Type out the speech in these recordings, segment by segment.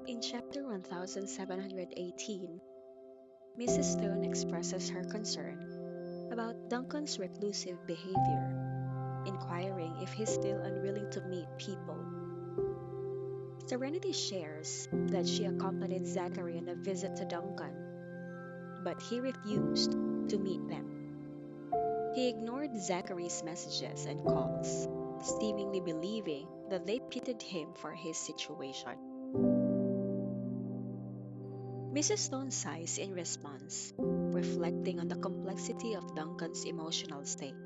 In chapter 1718, Mrs. Stone expresses her concern about Duncan's reclusive behavior, inquiring if he's still unwilling to meet people. Serenity shares that she accompanied Zachary on a visit to Duncan, but he refused to meet them. He ignored Zachary's messages and calls, seemingly believing that they pitied him for his situation. Mrs. Stone sighs in response, reflecting on the complexity of Duncan's emotional state.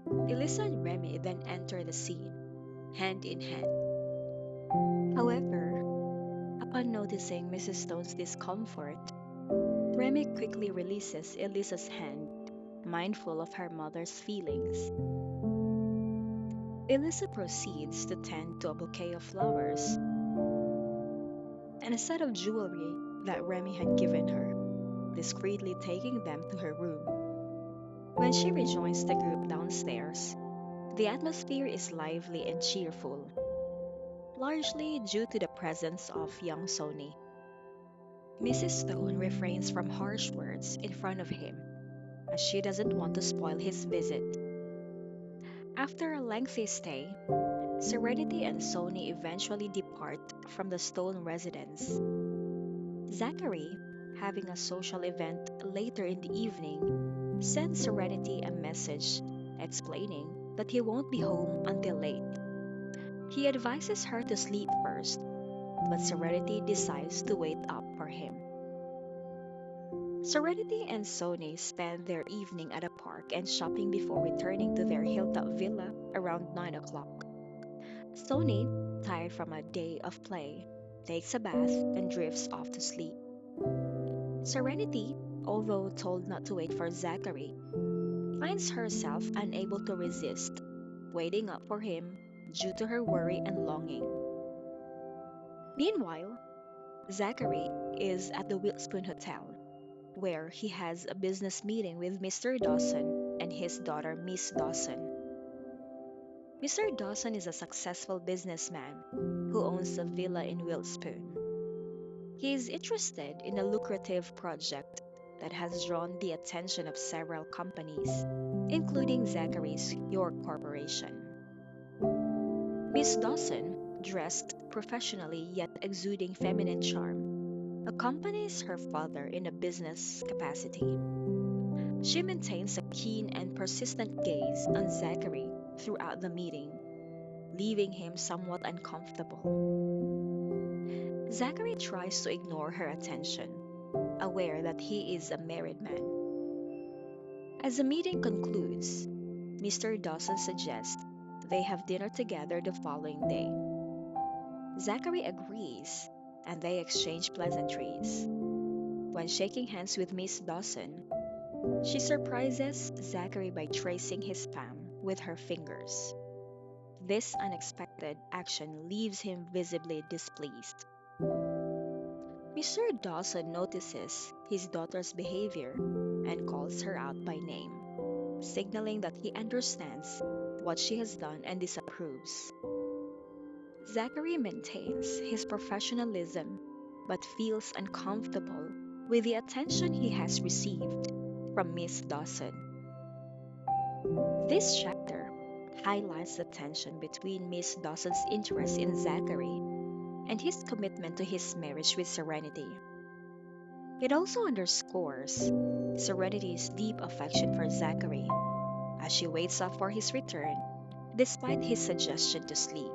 Elisa and Remy then enter the scene, hand in hand. However, upon noticing Mrs. Stone's discomfort, Remy quickly releases Elisa's hand, mindful of her mother's feelings. Elisa proceeds to tend to a bouquet of flowers and a set of jewelry that Remy had given her, discreetly taking them to her room. When she rejoins the group downstairs, the atmosphere is lively and cheerful, largely due to the presence of young Sony. Mrs. Stone refrains from harsh words in front of him, as she doesn't want to spoil his visit. After a lengthy stay, Serenity and Sony eventually depart from the Stone residence. Zachary, having a social event later in the evening, sends Serenity a message explaining that he won't be home until late. He advises her to sleep first, but Serenity decides to wait up for him. Serenity and Sony spend their evening at a park and shopping before returning to their hilltop villa around 9 o'clock. Sony, tired from a day of play, takes a bath and drifts off to sleep. Serenity, although told not to wait for Zachary, finds herself unable to resist, waiting up for him due to her worry and longing. Meanwhile, Zachary is at the Wilkespoon Hotel, where he has a business meeting with Mr. Dawson and his daughter, Miss Dawson. Mr. Dawson is a successful businessman who owns a villa in Wilkespoon. He is interested in a lucrative project that has drawn the attention of several companies, including Zachary's York Corporation. Miss Dawson, dressed professionally yet exuding feminine charm, accompanies her father in a business capacity. She maintains a keen and persistent gaze on Zachary throughout the meeting, leaving him somewhat uncomfortable. Zachary tries to ignore her attention, aware that he is a married man. As the meeting concludes, Mr. Dawson suggests they have dinner together the following day. Zachary agrees, and they exchange pleasantries. When shaking hands with Miss Dawson, she surprises Zachary by tracing his palm with her fingers. This unexpected action leaves him visibly displeased. Mr. Dawson notices his daughter's behavior and calls her out by name, signaling that he understands what she has done and disapproves. Zachary maintains his professionalism but feels uncomfortable with the attention he has received from Miss Dawson. This chapter highlights the tension between Miss Dawson's interest in Zachary and his commitment to his marriage with Serenity. It also underscores Serenity's deep affection for Zachary as she waits up for his return despite his suggestion to sleep.